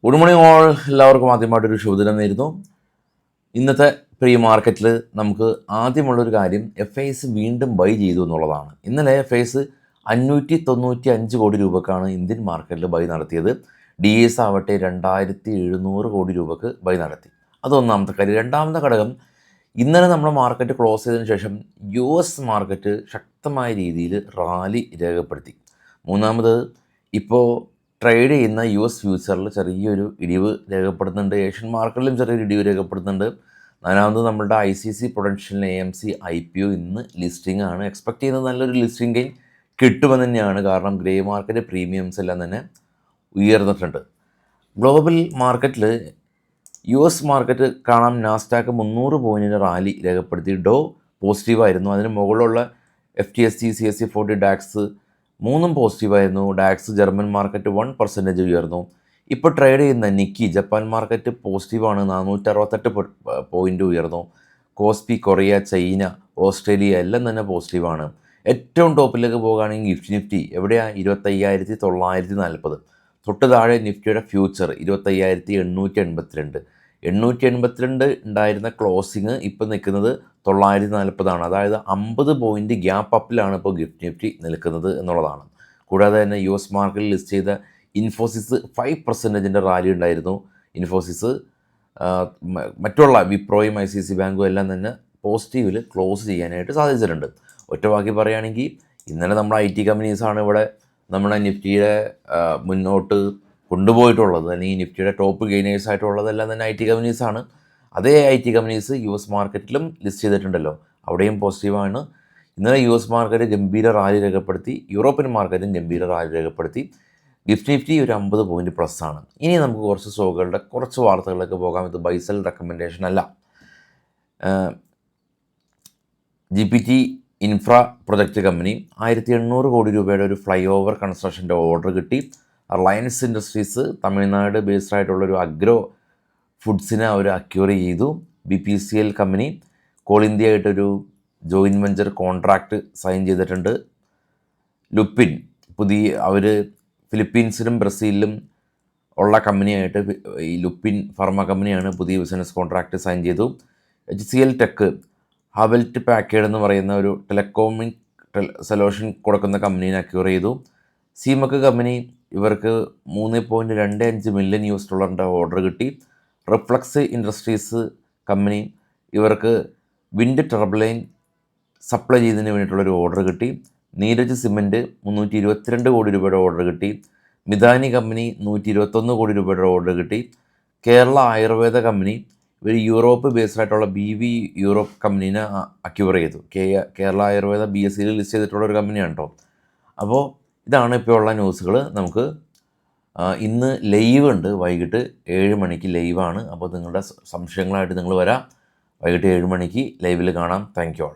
Good morning all. എല്ലാവർക്കും ആദ്യമായിട്ടൊരു ശുഭദിനം നേരുന്നു. ഇന്നത്തെ പ്രീ മാർക്കറ്റിൽ നമുക്ക് ആദ്യമുള്ളൊരു കാര്യം FIs വീണ്ടും ബൈ ചെയ്തു എന്നുള്ളതാണ്. ഇന്നലെ FIs 595 കോടി രൂപക്കാണ് ഇന്ത്യൻ മാർക്കറ്റിൽ ബൈ നടത്തിയത്. DAs ആവട്ടെ 2700 കോടി രൂപക്ക് ബൈ നടത്തി. അതൊന്നാമത്തെ കാര്യം. രണ്ടാമത്തെ ഘടകം, ഇന്നലെ നമ്മുടെ മാർക്കറ്റ് ക്ലോസ് ചെയ്തതിന് ശേഷം US മാർക്കറ്റ് ശക്തമായ രീതിയിൽ റാലി രേഖപ്പെടുത്തി. മൂന്നാമത്, ഇപ്പോൾ ട്രേഡ് ചെയ്യുന്ന US ഫ്യൂച്ചറിൽ ചെറിയൊരു ഇടിവ് രേഖപ്പെടുന്നുണ്ട്. ഏഷ്യൻ മാർക്കറ്റിലും ചെറിയൊരു ഇടിവ് രേഖപ്പെടുന്നുണ്ട്. നാലാമത്, നമ്മളുടെ ICC പൊട്ടൻഷ്യൽ AMC IPO ഇന്ന് ലിസ്റ്റിംഗ് ആണ്. എക്സ്പെക്ട് ചെയ്യുന്നത് നല്ലൊരു ലിസ്റ്റിംഗ് ഗെയിൻ കിട്ടുമെന്ന് തന്നെയാണ്. കാരണം ഗ്രേ മാർക്കറ്റ് പ്രീമിയംസ് എല്ലാം തന്നെ ഉയർന്നിട്ടുണ്ട്. ഗ്ലോബൽ മാർക്കറ്റിൽ US മാർക്കറ്റ് കാണാം, നാസ്ഡാക്ക് 300 പോയിൻറ്റിന് റാലി രേഖപ്പെടുത്തി. ഡോ പോസിറ്റീവായിരുന്നു. അതിന് മുകളിലുള്ള FTSE CAC 40 ഡാക്സ് മൂന്നും പോസിറ്റീവായിരുന്നു. ഡാക്സ് ജർമ്മൻ മാർക്കറ്റ് 1% ഉയർന്നു. ഇപ്പോൾ ട്രേഡ് ചെയ്യുന്ന നിക്കി ജപ്പാൻ മാർക്കറ്റ് പോസിറ്റീവാണ്, 468 പോയിൻ്റ് ഉയർന്നു. കോസ്പി കൊറിയ, ചൈന, ഓസ്ട്രേലിയ എല്ലാം തന്നെ പോസിറ്റീവാണ്. ഏറ്റവും ടോപ്പിലേക്ക് പോകുകയാണെങ്കിൽ നിഫ്റ്റി എവിടെയാണ്? 25,940. തൊട്ട് താഴെ നിഫ്റ്റിയുടെ ഫ്യൂച്ചർ 25,882. 882 ഉണ്ടായിരുന്ന ക്ലോസിങ് ഇപ്പോൾ നിൽക്കുന്നത് 940. അതായത് 50 പോയിൻ്റ് ഗ്യാപ്പ് അപ്പിലാണ് ഇപ്പോൾ നിഫ്റ്റി നിൽക്കുന്നത് എന്നുള്ളതാണ്. കൂടാതെ തന്നെ US മാർക്കറ്റിൽ ലിസ്റ്റ് ചെയ്ത ഇൻഫോസിസ് 5% റാലി ഉണ്ടായിരുന്നു. ഇൻഫോസിസ് മറ്റുള്ള വിപ്രോയും ICICI ബാങ്കും എല്ലാം തന്നെ പോസിറ്റീവിൽ ക്ലോസ് ചെയ്യാനായിട്ട് സാധിച്ചിട്ടുണ്ട്. ഒറ്റ വാക്കി പറയുകയാണെങ്കിൽ, ഇന്നലെ നമ്മുടെ IT കമ്പനീസാണ് ഇവിടെ നമ്മുടെ നിഫ്റ്റിയുടെ മുന്നോട്ട് കൊണ്ടുപോയിട്ടുള്ളത്. അല്ലെങ്കിൽ നിഫ്റ്റിയുടെ ടോപ്പ് ഗെയിനേഴ്സ് ആയിട്ടുള്ളതെല്ലാം തന്നെ IT കമ്പനീസാണ്. അതേ IT കമ്പനീസ് US മാർക്കറ്റിലും ലിസ്റ്റ് ചെയ്തിട്ടുണ്ടല്ലോ, അവിടെയും പോസിറ്റീവാണ്. ഇന്നലെ US മാർക്കറ്റ് ഗംഭീര റാലി രേഖപ്പെടുത്തി. യൂറോപ്യൻ മാർക്കറ്റും ഗംഭീര റാലി രേഖപ്പെടുത്തി. നിഫ്റ്റി ഒരു 50 പോയിൻറ്റ് പ്ലസ് ആണ്. ഇനി നമുക്ക് കുറച്ച് സ്റ്റോക്കുകളുടെ കുറച്ച് വാർത്തകളിലേക്ക് പോകാം. ഇത് ബൈസൽ റെക്കമെൻഡേഷൻ അല്ല. GPT ഇൻഫ്ര പ്രൊജക്റ്റ് കമ്പനി 1800 കോടി രൂപയുടെ ഒരു ഫ്ലൈ ഓവർ കൺസ്ട്രക്ഷൻ്റെ ഓർഡർ കിട്ടി. റിലയൻസ് ഇൻഡസ്ട്രീസ് തമിഴ്നാട് ബേസ്ഡ് ആയിട്ടുള്ളൊരു അഗ്രോ ഫുഡ്സിനെ അവർ അക്യൂർ ചെയ്തു. BPCL കമ്പനി കോൾ ഇന്ത്യ ആയിട്ടൊരു ജോയിൻറ്റ് വെഞ്ചർ കോൺട്രാക്റ്റ് സൈൻ ചെയ്തിട്ടുണ്ട്. ലുപ്പിൻ അവർ ഫിലിപ്പീൻസിലും ബ്രസീലിലും ഉള്ള കമ്പനിയായിട്ട് ഈ ലുപ്പിൻ ഫാർമ കമ്പനിയാണ് പുതിയ ബിസിനസ് കോൺട്രാക്റ്റ് സൈൻ ചെയ്തു. HCL ടെക് ഹവൽറ്റ് പാക്കേഡ് എന്ന് പറയുന്ന ഒരു ടെലകോമിക് സൊല്യൂഷൻ കൊടുക്കുന്ന കമ്പനീനെ അക്യൂർ ചെയ്തു. സീമക്ക് കമ്പനി ഇവർക്ക് $3.25 മില്യൺ ഓർഡർ കിട്ടി. റിഫ്ലക്സ് ഇൻഡസ്ട്രീസ് കമ്പനി ഇവർക്ക് വിൻഡ് ടർബൈൻ സപ്ലൈ ചെയ്തതിന് വേണ്ടിയിട്ടുള്ളൊരു ഓർഡർ കിട്ടി. നീരജ് സിമെൻറ്റ് 322 കോടി രൂപയുടെ ഓർഡർ കിട്ടി. മിതാനി കമ്പനി 121 കോടി രൂപയുടെ ഓർഡർ കിട്ടി. കേരള ആയുർവേദ കമ്പനി ഇവർ യൂറോപ്പ് ബേസ്ഡ് ആയിട്ടുള്ള BV യൂറോപ്പ് കമ്പനീനെ അക്യൂർ ചെയ്തു. കേരള ആയുർവേദ BSEയിൽ ലിസ്റ്റ് ചെയ്തിട്ടുള്ള ഒരു കമ്പനിയാണ് കേട്ടോ. അപ്പോൾ ഇതാണ് ഇപ്പോൾ ഉള്ള ന്യൂസുകൾ. നമുക്ക് ഇന്ന് ലൈവ് ഉണ്ട്, വൈകിട്ട് 7 മണിക്ക് ലൈവാണ്. അപ്പോൾ നിങ്ങളുടെ സംശയങ്ങളായിട്ട് നിങ്ങൾ വരാം. വൈകിട്ട് 7 മണിക്ക് ലൈവിൽ കാണാം. Thank you all.